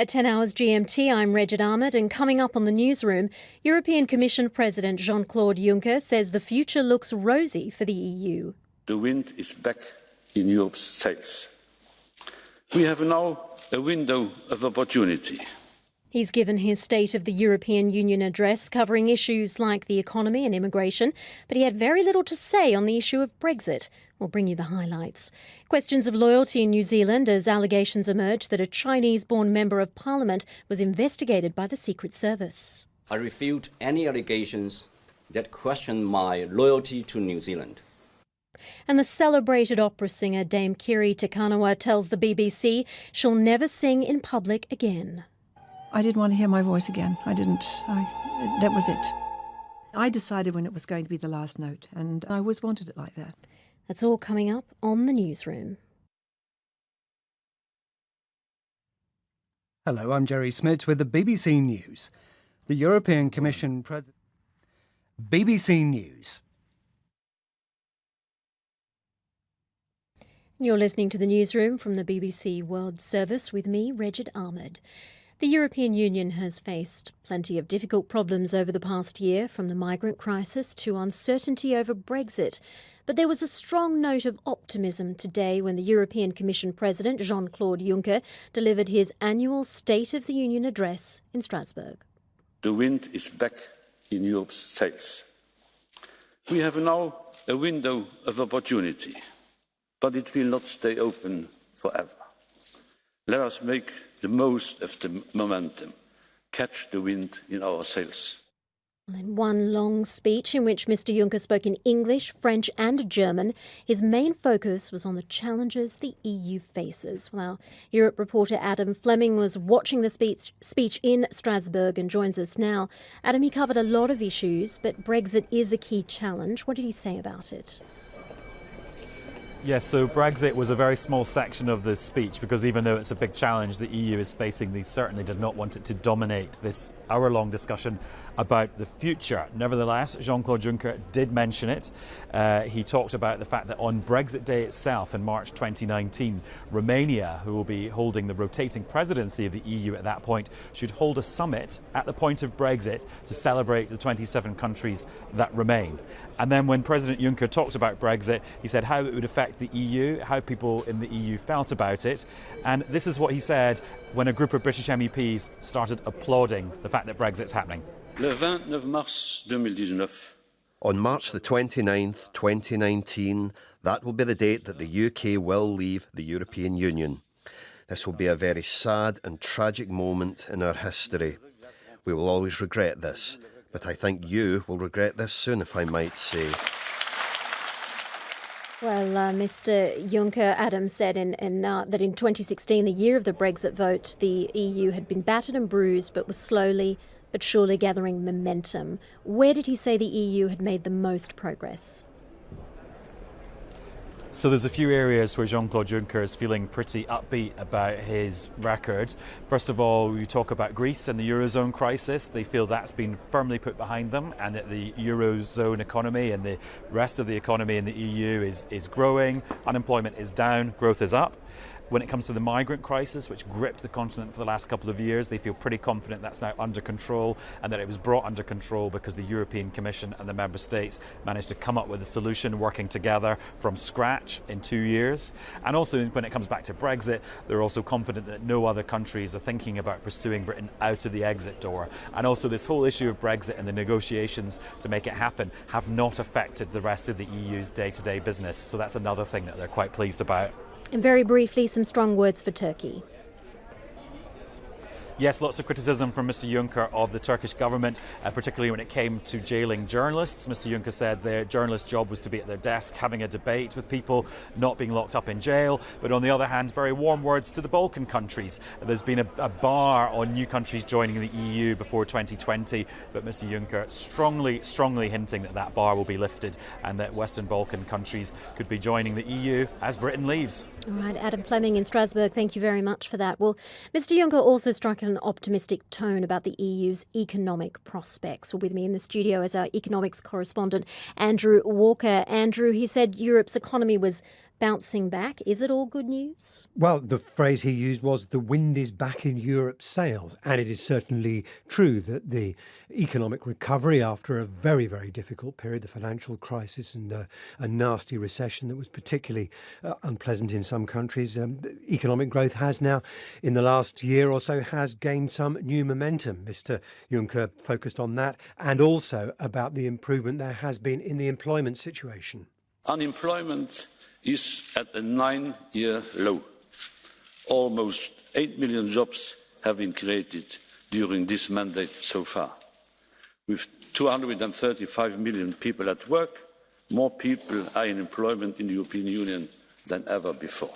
At 10 hours GMT, I'm Regid Ahmed, and coming up on the Newsroom, European Commission President Jean-Claude Juncker says the future looks rosy for the EU. The wind is back in Europe's sails. We have now a window of opportunity. He's given his State of the European Union address covering issues like the economy and immigration, but he had very little to say on the issue of Brexit. We'll bring you the highlights. Questions of loyalty in New Zealand as allegations emerge that a Chinese-born member of parliament was investigated by the Secret Service. I refute any allegations that question my loyalty to New Zealand. And the celebrated opera singer Dame Kiri Kanawa tells the BBC she'll never sing in public again. I didn't want to hear my voice again. That was it. I decided when it was going to be the last note, and I always wanted it like that. That's all coming up on the Newsroom. Hello, I'm Jerry Smith with the BBC News. The European Commission President... BBC News. You're listening to the Newsroom from the BBC World Service with me, Regid Ahmed. The European Union has faced plenty of difficult problems over the past year, from the migrant crisis to uncertainty over Brexit. But there was a strong note of optimism today when the European Commission President Jean-Claude Juncker delivered his annual State of the Union address in Strasbourg. The wind is back in Europe's sails. We have now a window of opportunity, but it will not stay open forever. Let us make the most of the momentum, catch the wind in our sails. In one long speech in which Mr Juncker spoke in English, French and German, his main focus was on the challenges the EU faces. Well, our Europe reporter Adam Fleming was watching the speech in Strasbourg and joins us now. Adam, he covered a lot of issues, but Brexit is a key challenge. What did he say about it? Yes, so Brexit was a very small section of the speech because even though it's a big challenge the EU is facing, they certainly did not want it to dominate this hour-long discussion about the future. Nevertheless, Jean-Claude Juncker did mention it. He talked about the fact that on Brexit Day itself in March 2019, Romania, who will be holding the rotating presidency of the EU at that point, should hold a summit at the point of Brexit to celebrate the 27 countries that remain. And then when President Juncker talked about Brexit, he said how it would affect the EU, how people in the EU felt about it. And this is what he said when a group of British MEPs started applauding the fact that Brexit's happening. Le 29 mars 2019. On March the 29th, 2019, that will be the date that the UK will leave the European Union. This will be a very sad and tragic moment in our history. We will always regret this, but I think you will regret this soon, if I might say. Well, Mr Juncker, Adam said that in 2016, the year of the Brexit vote, the EU had been battered and bruised, but was slowly but surely gathering momentum. Where did he say the EU had made the most progress? So there's a few areas where Jean-Claude Juncker is feeling pretty upbeat about his record. First of all, we talk about Greece and the Eurozone crisis. They feel that's been firmly put behind them and that the Eurozone economy and the rest of the economy in the EU is growing. Unemployment is down, growth is up. When it comes to the migrant crisis, which gripped the continent for the last couple of years, they feel pretty confident that's now under control and that it was brought under control because the European Commission and the member states managed to come up with a solution working together from scratch in 2 years. And also when it comes back to Brexit, they're also confident that no other countries are thinking about pursuing Britain out of the exit door. And also this whole issue of Brexit and the negotiations to make it happen have not affected the rest of the EU's day-to-day business. So that's another thing that they're quite pleased about. And very briefly, some strong words for Turkey. Yes, lots of criticism from Mr Juncker of the Turkish government, particularly when it came to jailing journalists. Mr Juncker said their journalist's job was to be at their desk having a debate with people, not being locked up in jail. But on the other hand, very warm words to the Balkan countries. There's been a bar on new countries joining the EU before 2020, but Mr Juncker strongly hinting that that bar will be lifted and that Western Balkan countries could be joining the EU as Britain leaves. All right, Adam Fleming in Strasbourg, thank you very much for that. Well, Mr Juncker also struck an optimistic tone about the EU's economic prospects. Well, with me in the studio is our economics correspondent, Andrew Walker. Andrew, he said Europe's economy was bouncing back. Is it all good news? Well, the phrase he used was the wind is back in Europe's sails. And it is certainly true that the economic recovery after a very, very difficult period, the financial crisis and a nasty recession that was particularly unpleasant in some countries, economic growth has now, in the last year or so, has gained some new momentum. Mr. Juncker focused on that and also about the improvement there has been in the employment situation. Unemployment is at a 9-year low. Almost 8 million jobs have been created during this mandate so far. With 235 million people at work, more people are in employment in the European Union than ever before.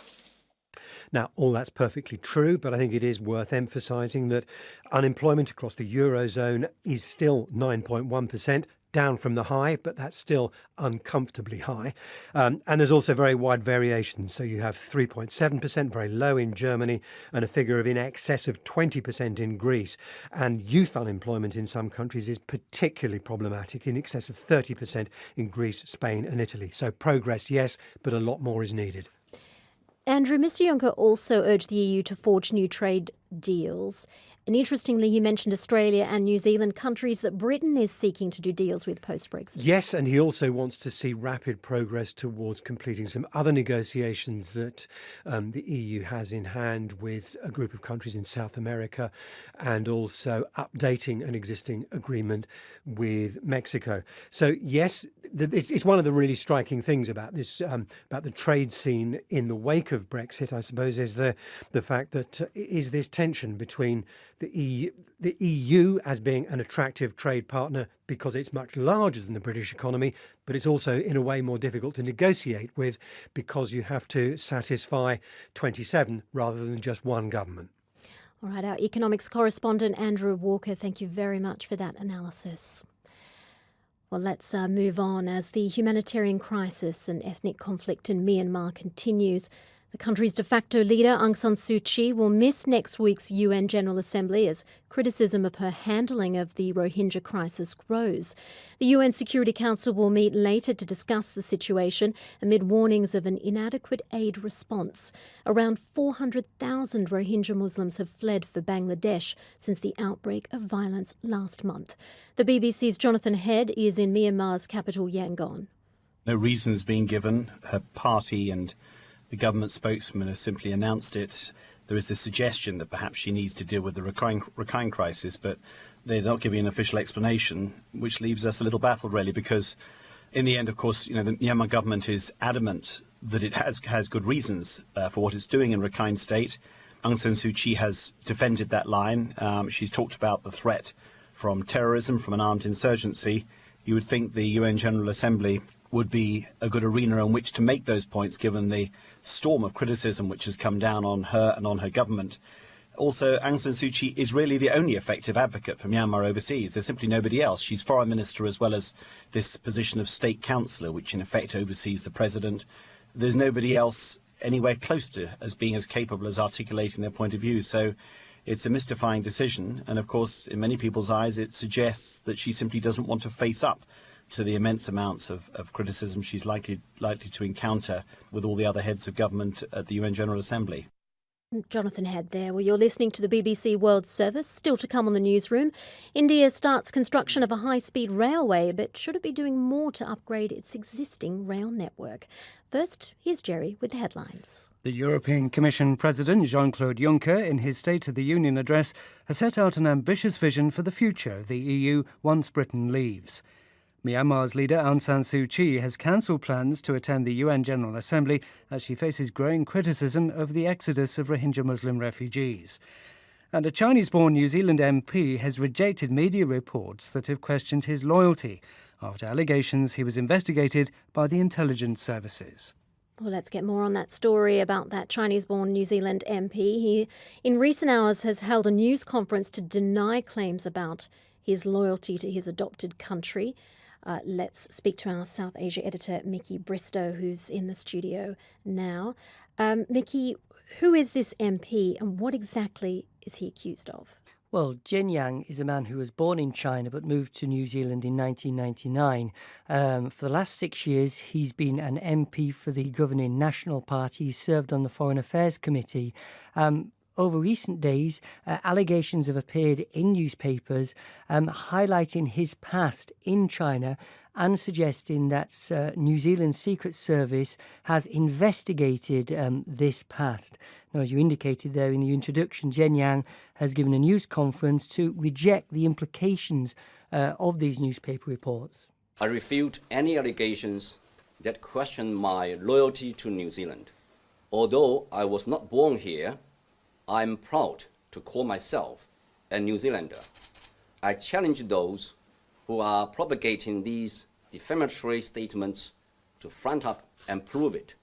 Now, all that's perfectly true, but I think it is worth emphasising that unemployment across the Eurozone is still 9.1%, down from the high, but that's still uncomfortably high. And there's also very wide variations. So you have 3.7%, very low in Germany, and a figure of in excess of 20% in Greece. And youth unemployment in some countries is particularly problematic, in excess of 30% in Greece, Spain and Italy. So progress, yes, but a lot more is needed. Andrew, Mr. Juncker also urged the EU to forge new trade deals. And interestingly, he mentioned Australia and New Zealand, countries that Britain is seeking to do deals with post-Brexit. Yes, and he also wants to see rapid progress towards completing some other negotiations that the EU has in hand with a group of countries in South America, and also updating an existing agreement with Mexico. So yes, it's one of the really striking things about this, about the trade scene in the wake of Brexit, I suppose, is the fact that is this tension between the EU as being an attractive trade partner because it's much larger than the British economy, but it's also in a way more difficult to negotiate with because you have to satisfy 27 rather than just one government. All right, our economics correspondent Andrew Walker, thank you very much for that analysis. Well, let's move on. As the humanitarian crisis and ethnic conflict in Myanmar continues, the country's de facto leader, Aung San Suu Kyi, will miss next week's UN General Assembly as criticism of her handling of the Rohingya crisis grows. The UN Security Council will meet later to discuss the situation amid warnings of an inadequate aid response. Around 400,000 Rohingya Muslims have fled for Bangladesh since the outbreak of violence last month. The BBC's Jonathan Head is in Myanmar's capital, Yangon. No reasons being given. Her party and the government spokesman have simply announced it. There is the suggestion that perhaps she needs to deal with the Rakhine crisis, but they're not giving an official explanation, which leaves us a little baffled, really, because in the end, of course, the Myanmar government is adamant that it has good reasons for what it's doing in Rakhine State. Aung San Suu Kyi has defended that line. She's talked about the threat from terrorism, from an armed insurgency. You would think the UN General Assembly would be a good arena on which to make those points, given the storm of criticism which has come down on her and on her government. Also, Aung San Suu Kyi is really the only effective advocate for Myanmar overseas. There's simply nobody else. She's foreign minister as well as this position of state councillor, which in effect oversees the president. There's nobody else anywhere close to as being as capable as articulating their point of view. So it's a mystifying decision. And of course, in many people's eyes, it suggests that she simply doesn't want to face up to the immense amounts of criticism she's likely to encounter with all the other heads of government at the UN General Assembly. Jonathan Head there. Well, you're listening to the BBC World Service. Still to come on the newsroom. India starts construction of a high-speed railway, but should it be doing more to upgrade its existing rail network? First, here's Jerry with the headlines. The European Commission President Jean-Claude Juncker, in his State of the Union address, has set out an ambitious vision for the future of the EU once Britain leaves. Myanmar's leader Aung San Suu Kyi has cancelled plans to attend the UN General Assembly as she faces growing criticism of the exodus of Rohingya Muslim refugees. And a Chinese-born New Zealand MP has rejected media reports that have questioned his loyalty after allegations he was investigated by the intelligence services. Well, let's get more on that story about that Chinese-born New Zealand MP. He, in recent hours, has held a news conference to deny claims about his loyalty to his adopted country. Let's speak to our South Asia editor, Mickey Bristow, who's in the studio now. Mickey, who is this MP and what exactly is he accused of? Well, Jen Yang is a man who was born in China but moved to New Zealand in 1999. For the last 6 years, he's been an MP for the governing National Party. He's served on the Foreign Affairs Committee. Over recent days, allegations have appeared in newspapers highlighting his past in China and suggesting that New Zealand's Secret Service has investigated this past. Now, as you indicated there in the introduction, Jen Yang has given a news conference to reject the implications of these newspaper reports. I refute any allegations that question my loyalty to New Zealand. Although I was not born here, I'm proud to call myself a New Zealander. I challenge those who are propagating these defamatory statements to front up and prove it.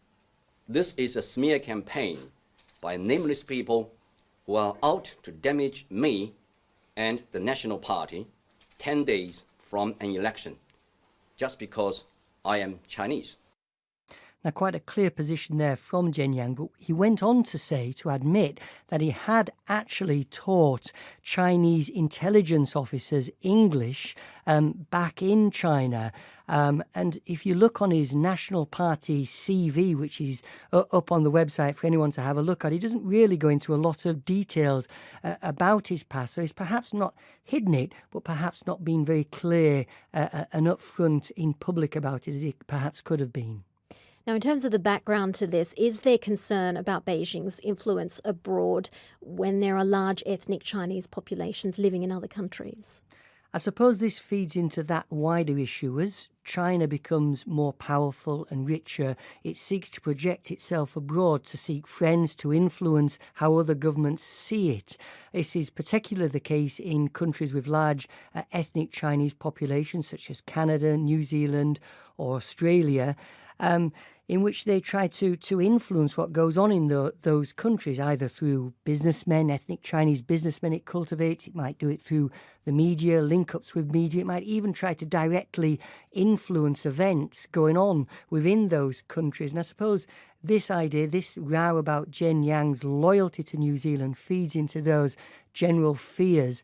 This is a smear campaign by nameless people who are out to damage me and the National Party 10 days from an election, just because I am Chinese. Now, quite a clear position there from Jen Yang, but he went on to admit that he had actually taught Chinese intelligence officers English back in China. And if you look on his National Party CV, which is up on the website for anyone to have a look at, he doesn't really go into a lot of details about his past. So he's perhaps not hidden it, but perhaps not been very clear and upfront in public about it as he perhaps could have been. Now, in terms of the background to this, is there concern about Beijing's influence abroad when there are large ethnic Chinese populations living in other countries? I suppose this feeds into that wider issue. As China becomes more powerful and richer, it seeks to project itself abroad to seek friends, to influence how other governments see it. This is particularly the case in countries with large ethnic Chinese populations such as Canada, New Zealand or Australia. In which they try to influence what goes on in those countries, either through businessmen, ethnic Chinese businessmen it cultivates. It might do it through the media, link-ups with media. It might even try to directly influence events going on within those countries. And I suppose this idea, this row about Jen Yang's loyalty to New Zealand feeds into those general fears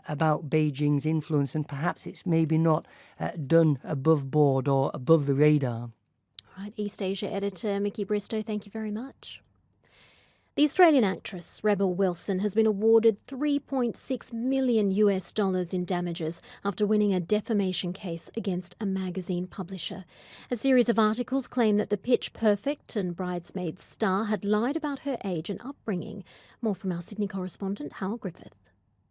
about Beijing's influence, and perhaps it's maybe not done above board or above the radar. Right, East Asia editor Mickey Bristow, thank you very much. The Australian actress Rebel Wilson has been awarded $3.6 million in damages after winning a defamation case against a magazine publisher. A series of articles claim that the Pitch Perfect and Bridesmaids star had lied about her age and upbringing. More from our Sydney correspondent Hal Griffith.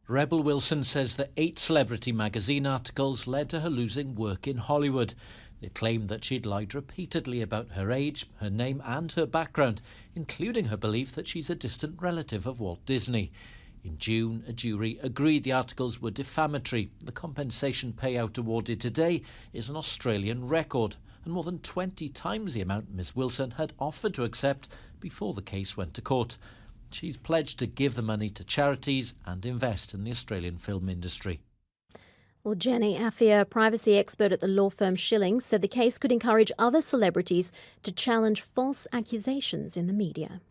Rebel Wilson says that 8 celebrity magazine articles led to her losing work in Hollywood. They claimed that she'd lied repeatedly about her age, her name and her background, including her belief that she's a distant relative of Walt Disney. In June, a jury agreed the articles were defamatory. The compensation payout awarded today is an Australian record and more than 20 times the amount Ms Wilson had offered to accept before the case went to court. She's pledged to give the money to charities and invest in the Australian film industry. Well, Jenny Afia, a privacy expert at the law firm Schilling, said the case could encourage other celebrities to challenge false accusations in the media.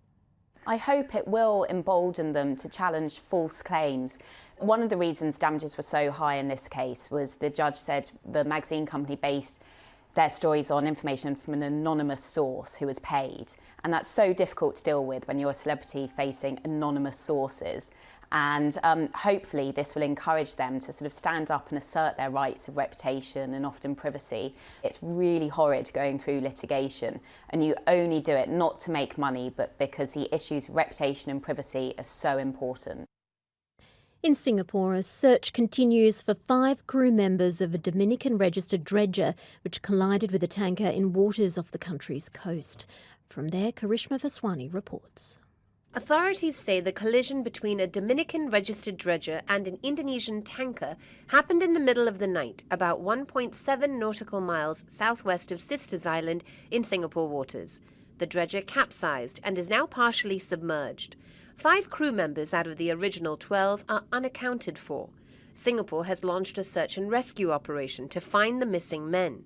I hope it will embolden them to challenge false claims. One of the reasons damages were so high in this case was the judge said the magazine company based their stories on information from an anonymous source who was paid. And that's so difficult to deal with when you're a celebrity facing anonymous sources. And hopefully this will encourage them to sort of stand up and assert their rights of reputation and often privacy. It's really horrid going through litigation, and you only do it not to make money, but because the issues of reputation and privacy are so important. In Singapore, a search continues for 5 crew members of a Dominican-registered dredger which collided with a tanker in waters off the country's coast. From there, Karishma Vaswani reports. Authorities say the collision between a Dominican-registered dredger and an Indonesian tanker happened in the middle of the night, about 1.7 nautical miles southwest of Sisters Island in Singapore waters. The dredger capsized and is now partially submerged. 5 crew members out of the original 12 are unaccounted for. Singapore has launched a search and rescue operation to find the missing men.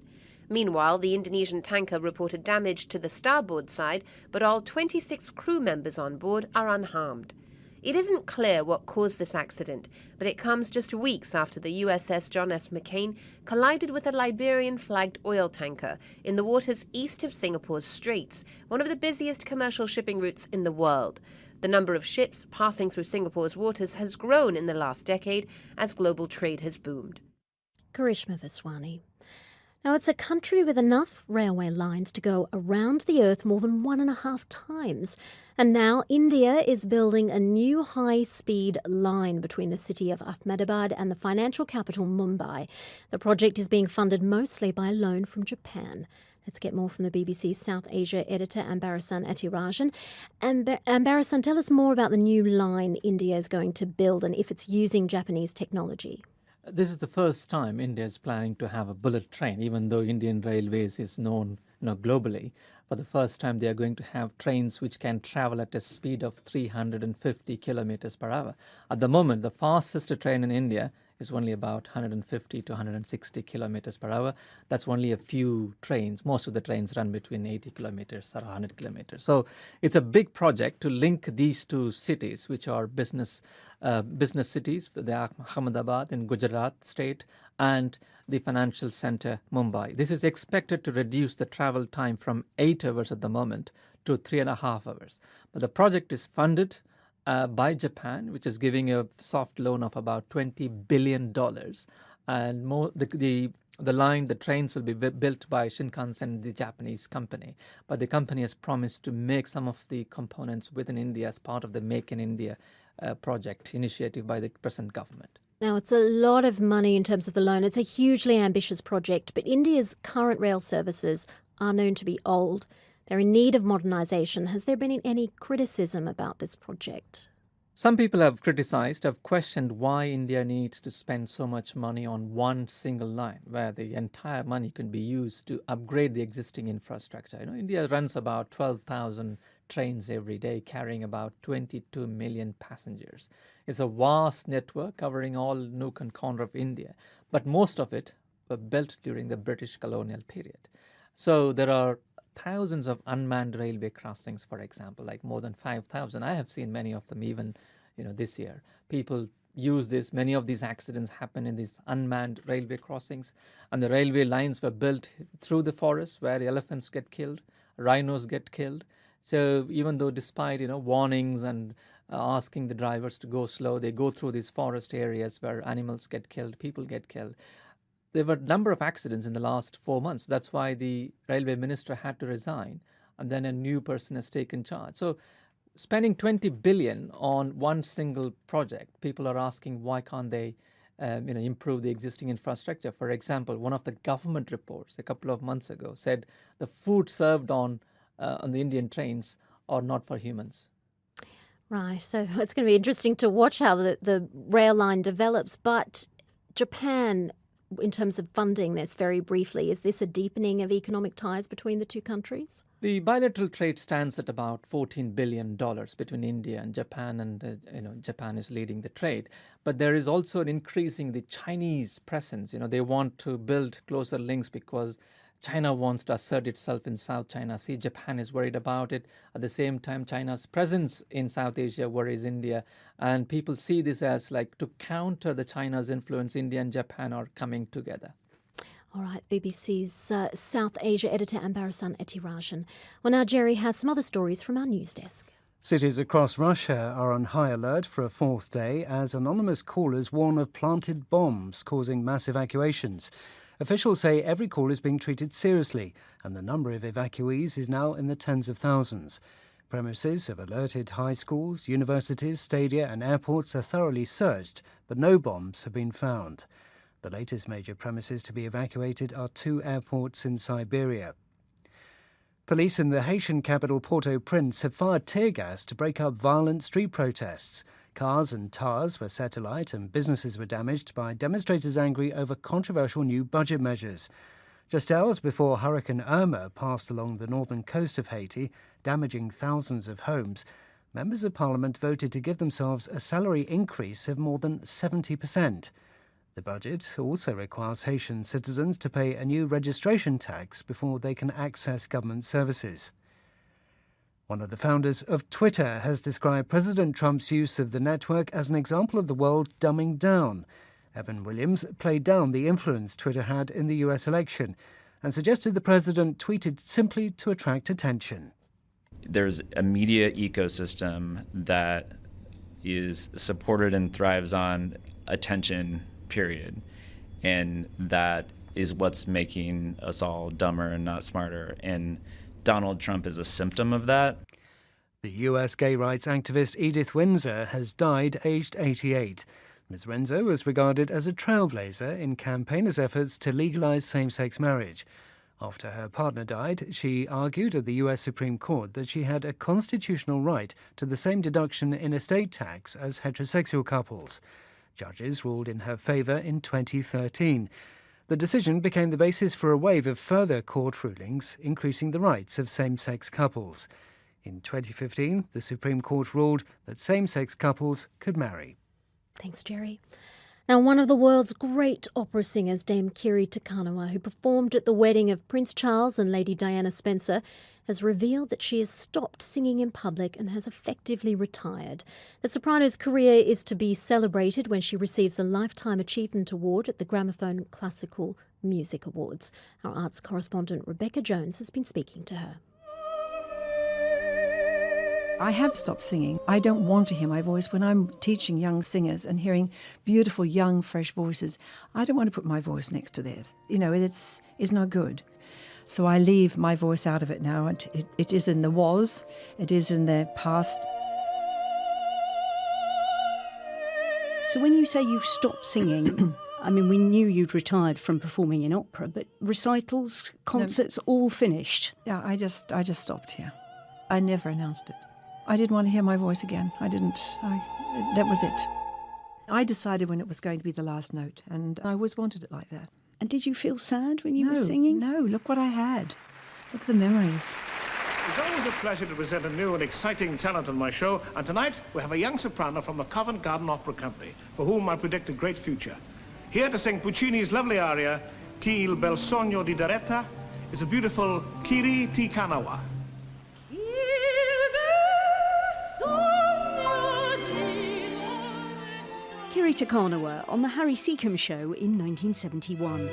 Meanwhile, the Indonesian tanker reported damage to the starboard side, but all 26 crew members on board are unharmed. It isn't clear what caused this accident, but it comes just weeks after the USS John S. McCain collided with a Liberian-flagged oil tanker in the waters east of Singapore's Straits, one of the busiest commercial shipping routes in the world. The number of ships passing through Singapore's waters has grown in the last decade as global trade has boomed. Karishma Vaswani. Now, it's a country with enough railway lines to go around the Earth more than 1.5 times. And now India is building a new high-speed line between the city of Ahmedabad and the financial capital Mumbai. The project is being funded mostly by a loan from Japan. Let's get more from the BBC's South Asia editor, Ambarasan Etirajan. Ambarasan, tell us more about the new line India is going to build and if it's using Japanese technology. This is the first time India is planning to have a bullet train, even though Indian Railways is known globally. For the first time, they are going to have trains which can travel at a speed of 350 kilometers per hour. At the moment, the fastest train in India is only about 150 to 160 kilometers per hour. That's only a few trains. Most of the trains run between 80 kilometers or 100 kilometers. So it's a big project to link these two cities, which are business cities, the Ahmedabad in Gujarat state and the financial center Mumbai. This is expected to reduce the travel time from 8 hours at the moment to 3.5 hours. But the project is funded by Japan, which is giving a soft loan of about $20 billion. And more, the trains will be built by Shinkansen, the Japanese company. But the company has promised to make some of the components within India as part of the Make in India project initiative by the present government. Now, it's a lot of money in terms of the loan. It's a hugely ambitious project, but India's current rail services are known to be old. They're in need of modernisation. Has there been any criticism about this project? Some people have criticized, have questioned why India needs to spend so much money on one single line, where the entire money can be used to upgrade the existing infrastructure. India runs about 12,000 trains every day, carrying about 22 million passengers. It's a vast network covering all nook and corner of India, but most of it were built during the British colonial period. So there are thousands of unmanned railway crossings, for example, like more than 5,000. I have seen many of them even, this year. People use this. Many of these accidents happen in these unmanned railway crossings, and the railway lines were built through the forests where elephants get killed, rhinos get killed. So even though despite, warnings and asking the drivers to go slow, they go through these forest areas where animals get killed, people get killed. There were a number of accidents in the last 4 months. That's why the railway minister had to resign, and then a new person has taken charge. So spending 20 billion on one single project, people are asking why can't they improve the existing infrastructure. For example, one of the government reports a couple of months ago said the food served on the Indian trains are not for humans. Right, so it's going to be interesting to watch how the rail line develops. But Japan, in terms of funding this very briefly, is this a deepening of economic ties between the two countries? The bilateral trade stands at about $14 billion between India and Japan, and Japan is leading the trade. But there is also an increasing the Chinese presence. They want to build closer links because China wants to assert itself in South China Sea. Japan is worried about it. At the same time, China's presence in South Asia worries India. And people see this as like to counter the China's influence, India and Japan are coming together. All right, BBC's South Asia editor Ambarasan Etirajan. Well, now Jerry has some other stories from our news desk. Cities across Russia are on high alert for a fourth day as anonymous callers warn of planted bombs causing mass evacuations. Officials say every call is being treated seriously, and the number of evacuees is now in the tens of thousands. Premises of alerted high schools, universities, stadia and airports are thoroughly searched, but no bombs have been found. The latest major premises to be evacuated are 2 airports in Siberia. Police in the Haitian capital Port-au-Prince have fired tear gas to break up violent street protests. Cars and tires were set alight and businesses were damaged by demonstrators angry over controversial new budget measures. Just hours before Hurricane Irma passed along the northern coast of Haiti, damaging thousands of homes, members of parliament voted to give themselves a salary increase of more than 70%. The budget also requires Haitian citizens to pay a new registration tax before they can access government services. One of the founders of Twitter has described President Trump's use of the network as an example of the world dumbing down. Evan Williams played down the influence Twitter had in the US election and suggested the president tweeted simply to attract attention. There's a media ecosystem that is supported and thrives on attention, period. And that is what's making us all dumber and not smarter. And Donald Trump is a symptom of that. The US gay rights activist Edith Windsor has died aged 88. Ms. Windsor was regarded as a trailblazer in campaigners' efforts to legalise same-sex marriage. After her partner died, she argued at the US Supreme Court that she had a constitutional right to the same deduction in estate tax as heterosexual couples. Judges ruled in her favour in 2013. The decision became the basis for a wave of further court rulings increasing the rights of same-sex couples. In 2015, the Supreme Court ruled that same-sex couples could marry. Thanks, Jerry. Now, one of the world's great opera singers, Dame Kiri Kanawa, who performed at the wedding of Prince Charles and Lady Diana Spencer, has revealed that she has stopped singing in public and has effectively retired. The soprano's career is to be celebrated when she receives a Lifetime Achievement Award at the Gramophone Classical Music Awards. Our arts correspondent Rebecca Jones has been speaking to her. I have stopped singing. I don't want to hear my voice when I'm teaching young singers and hearing beautiful, young, fresh voices. I don't want to put my voice next to theirs. You know, it's not good. So I leave my voice out of it now. It is in the was, it is in the past. So when you say you've stopped singing, I mean, we knew you'd retired from performing in opera, but recitals, concerts, all finished? Yeah, I just stopped here. I never announced it. I didn't want to hear my voice again. That was it. I decided when it was going to be the last note, and I always wanted it like that. And did you feel sad when you were singing? No, look what I had. Look at the memories. It's always a pleasure to present a new and exciting talent on my show, and tonight we have a young soprano from the Covent Garden Opera Company, for whom I predict a great future. Here to sing Puccini's lovely aria, Chi il bel sogno di Doretta, is a beautiful Kiri Kanawa. Kiri Kanawa on The Harry Seacombe Show in 1971.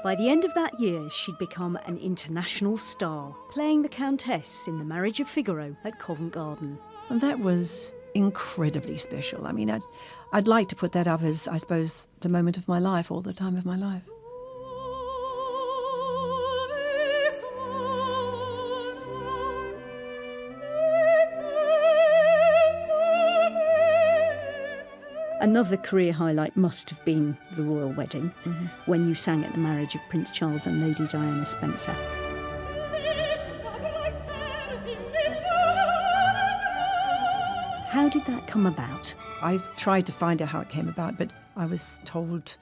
By the end of that year, she'd become an international star, playing the Countess in The Marriage of Figaro at Covent Garden. And that was incredibly special. I mean, I'd like to put that up as, I suppose, the moment of my life, or the time of my life. Another career highlight must have been the royal wedding, when you sang at the marriage of Prince Charles and Lady Diana Spencer. How did that come about? I've tried to find out how it came about, but I was told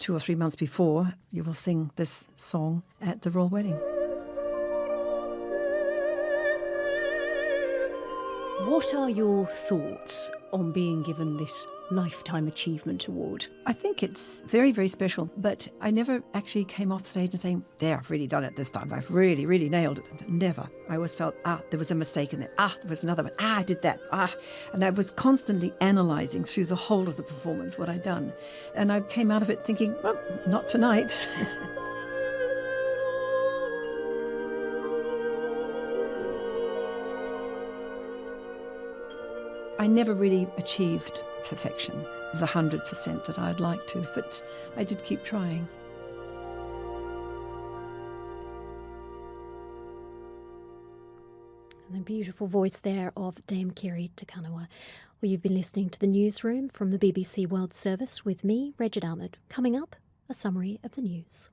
2 or 3 months before, you will sing this song at the royal wedding. What are your thoughts on being given this Lifetime Achievement Award? I think it's very, very special, but I never actually came off stage and saying, there, I've really done it this time. I've really, really nailed it. Never. I always felt, there was a mistake in it. There was another one. I did that. And I was constantly analysing through the whole of the performance what I'd done. And I came out of it thinking, well, not tonight. I never really achieved perfection, the 100% that I'd like to, but I did keep trying. And the beautiful voice there of Dame Kiri Kanawa. Well, you've been listening to the Newsroom from the BBC World Service with me, Regid Ahmed. Coming up, a summary of the news.